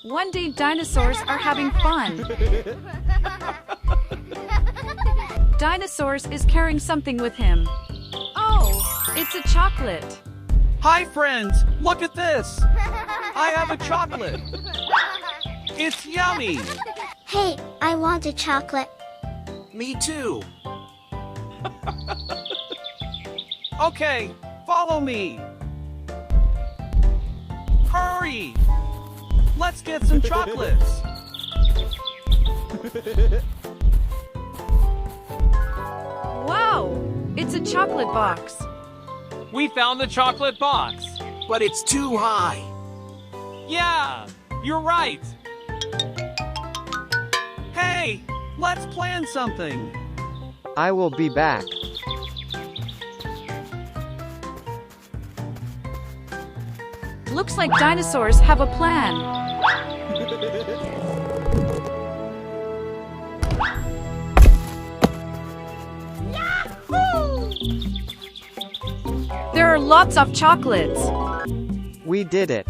One day dinosaurs are having fun. Dinosaurs is carrying something with him. Oh, it's a chocolate. Hi friends, look at this. I have a chocolate. It's yummy. Hey, I want a chocolate. Me too. Okay, follow me. Hurry. Let's get some chocolates. Wow, it's a chocolate box. We found the chocolate box. But it's too high. Yeah, you're right. Hey, let's plan something. I will be back. Looks like dinosaurs have a plan. There are lots of chocolates. We did it.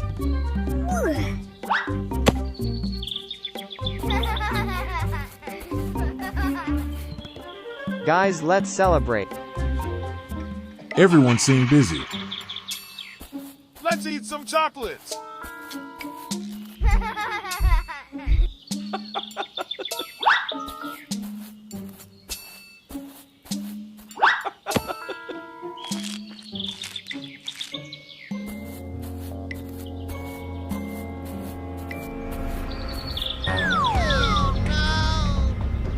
Guys, let's celebrate. Everyone seemed busy. Let's eat some chocolates.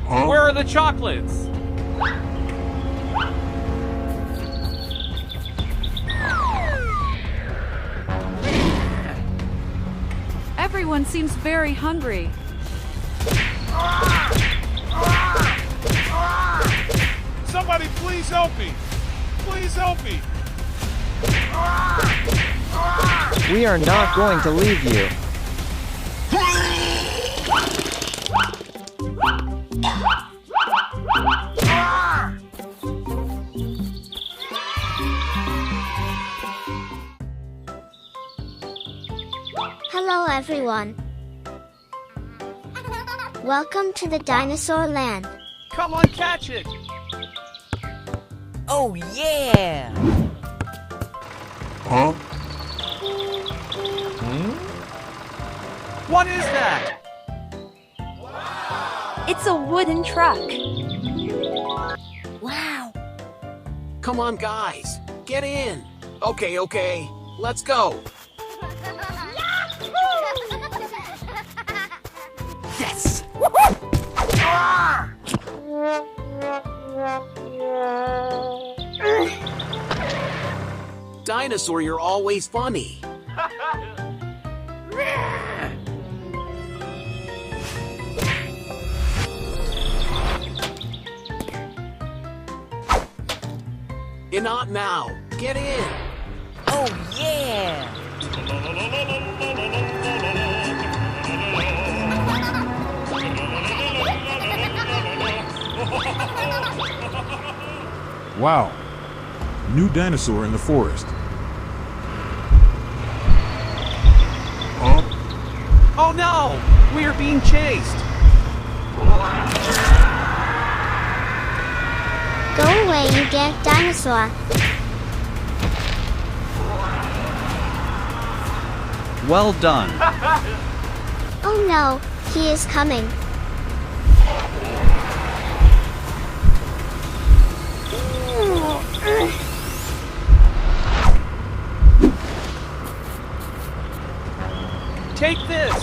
Huh? Where are the chocolates? Everyone seems very hungry. Somebody please help me. Please help me. We are not going to leave you. Hello everyone. Welcome to the dinosaur land. Come on, catch it. Oh yeah! Huh? What is that? It's a wooden truck. Wow! Come on, guys. Get in. Okay. Let's go. Yes! Dinosaur, you're always funny. You're not now. Get in. Oh yeah! Wow. New dinosaur in the forest. Huh? Oh no, we are being chased. Go away, you dead dinosaur. Well done. Oh no, he is coming. Take this.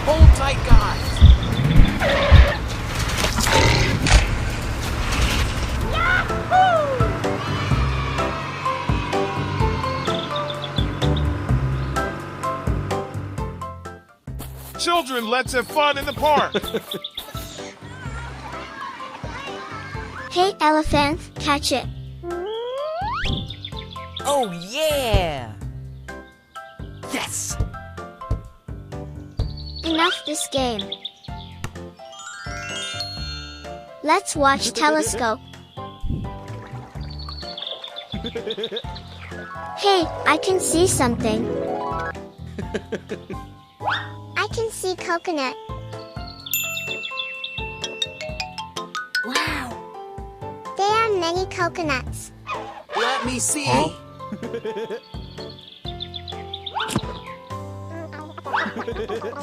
Hold tight, guys. Children, let's have fun in the park. Hey elephant, catch it. Oh yeah! Yes! Enough this game. Let's watch telescope. Hey, I can see something. I can see coconut. Wow. There are many coconuts. Let me see.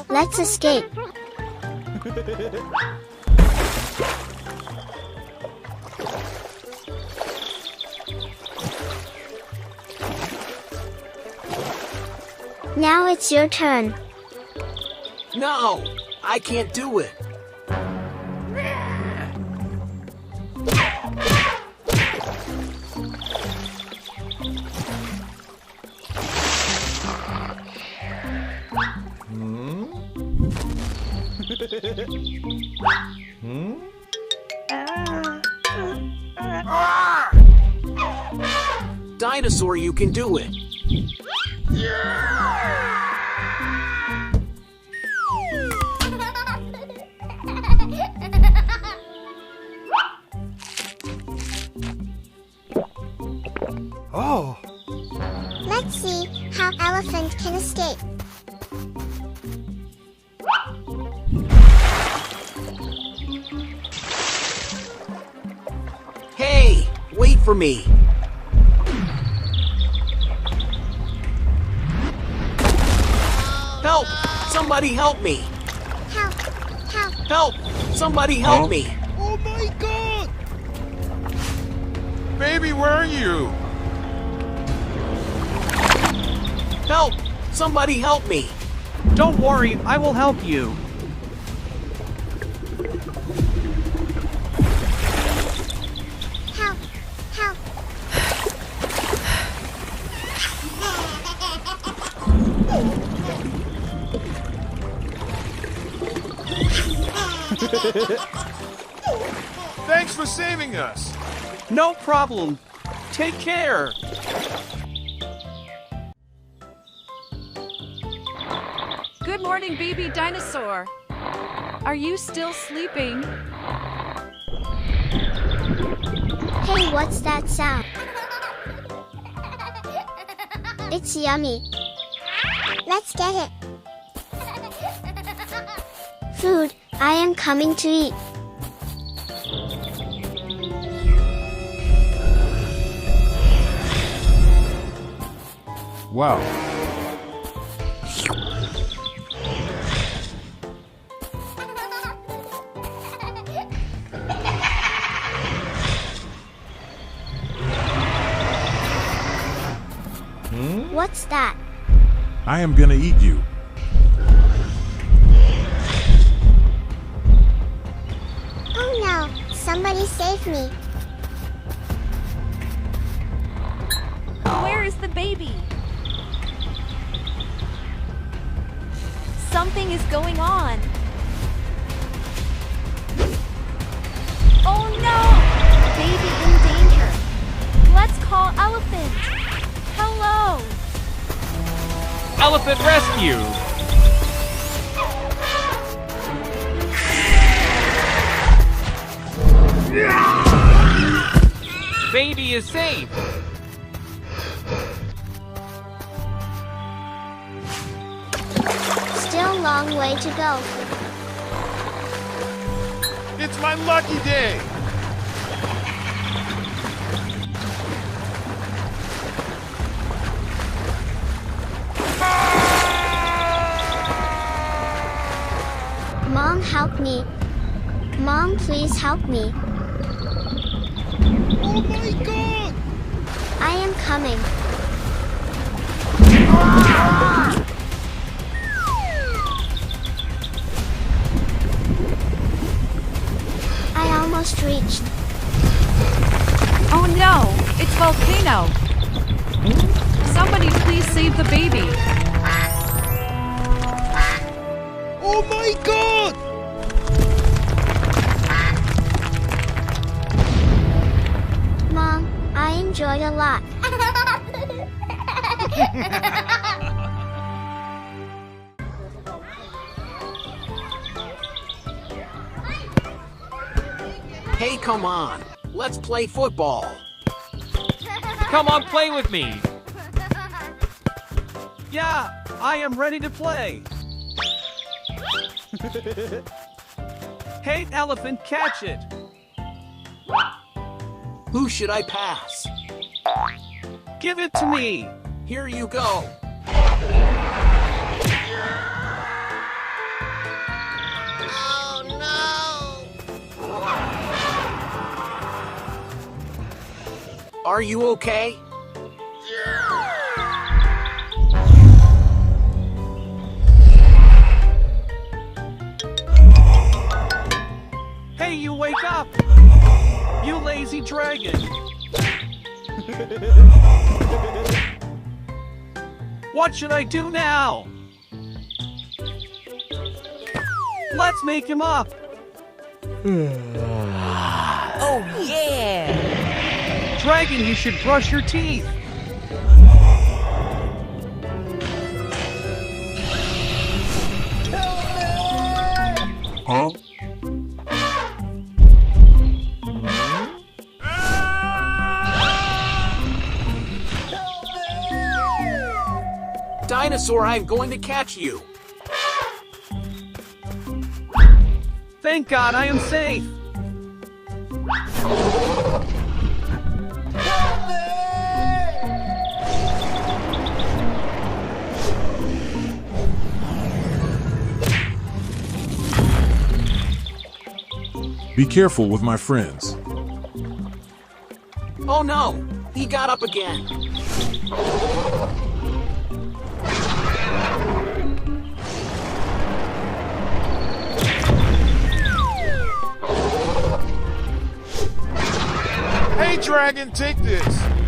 Let's escape. Now it's your turn. No, I can't do it. Dinosaur, you can do it. Oh. Let's see how elephant can escape. Hey, wait for me. Help! Somebody help me! Help! Help! Help! Somebody help me! Oh my God! Baby, where are you? Help! Somebody help me! Don't worry, I will help you. Help! Help! Thanks for saving us. No problem. Take care. Good morning, baby dinosaur. Are you still sleeping? Hey, what's that sound? It's yummy. Let's get it. Food, I am coming to eat. Wow. What's that? I am gonna eat you. Oh no, somebody save me. Where is the baby? Something is going on. Oh no! Baby in danger. Let's call elephant. Hello. Elephant rescue! Baby is safe! Still a long way to go. It's my lucky day. Mom, help me. Mom, please help me. Oh my God! I am coming. I almost reached. Oh no! It's volcano! Somebody please save the baby! Oh my God! Mom, I enjoyed a lot. Hey, come on. Let's play football. Come on, play with me. Yeah, I am ready to play. Hey, elephant, catch it. Who should I pass? Give it to me. Here you go. Are you okay? Hey, you wake up! You lazy dragon! What should I do now? Let's make him up! Oh yeah! Dragon, you should brush your teeth! Huh? Dinosaur, I'm going to catch you. Thank God I am safe! Be careful with my friends. Oh no, he got up again. Hey, Dragon, take this.